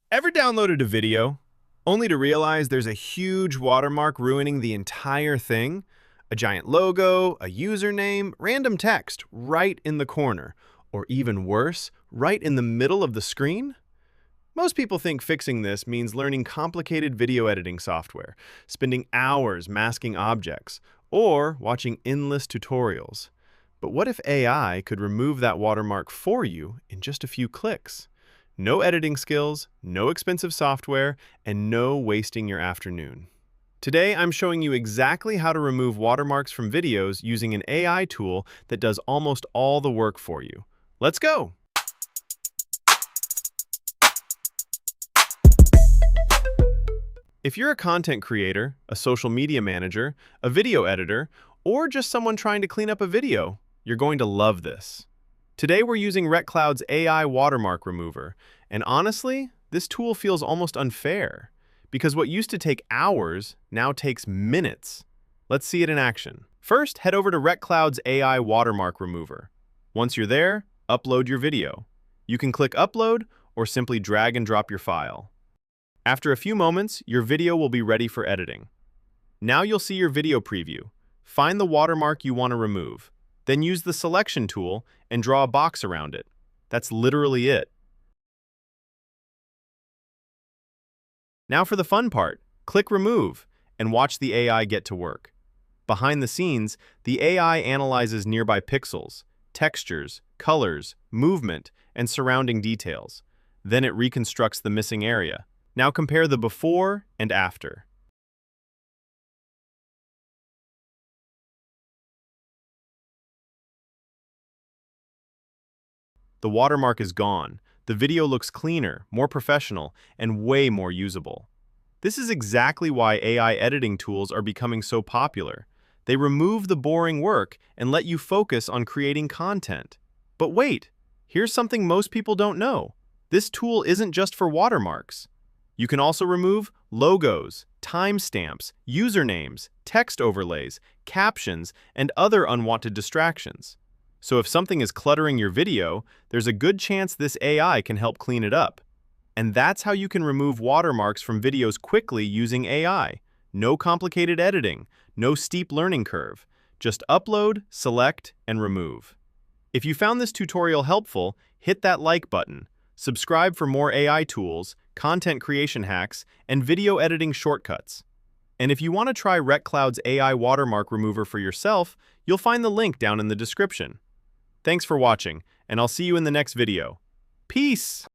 Ever downloaded a video, only to realize there's a huge watermark ruining the entire thing? A giant logo, a username, random text right in the corner, or even worse, right in the middle of the screen? Most people think fixing this means learning complicated video editing software, spending hours masking objects, or watching endless tutorials. But what if AI could remove that watermark for you in just a few clicks? No editing skills, no expensive software, and no wasting your afternoon. Today, I'm showing you exactly how to remove watermarks from videos using an AI tool that does almost all the work for you. Let's go! If you're a content creator, a social media manager, a video editor, or just someone trying to clean up a video, you're going to love this. Today we're using RecCloud's AI Watermark Remover, and honestly, this tool feels almost unfair, because what used to take hours now takes minutes. Let's see it in action. First, head over to RecCloud's AI Watermark Remover. Once you're there, upload your video. You can click Upload or simply drag and drop your file. After a few moments, your video will be ready for editing. Now you'll see your video preview. Find the watermark you want to remove. Then use the selection tool and draw a box around it. That's literally it. Now for the fun part, click Remove and watch the AI get to work. Behind the scenes, the AI analyzes nearby pixels, textures, colors, movement, and surrounding details. Then it reconstructs the missing area. Now compare the before and after. The watermark is gone. The video looks cleaner, more professional, and way more usable. This is exactly why AI editing tools are becoming so popular. They remove the boring work and let you focus on creating content. But wait, here's something most people don't know. This tool isn't just for watermarks. You can also remove logos, timestamps, usernames, text overlays, captions, and other unwanted distractions. So if something is cluttering your video, there's a good chance this AI can help clean it up. And that's how you can remove watermarks from videos quickly using AI. No complicated editing, no steep learning curve. Just upload, select, and remove. If you found this tutorial helpful, hit that like button. Subscribe for more AI tools, content creation hacks, and video editing shortcuts. And if you want to try RecCloud's AI Watermark Remover for yourself, you'll find the link down in the description. Thanks for watching, and I'll see you in the next video. Peace!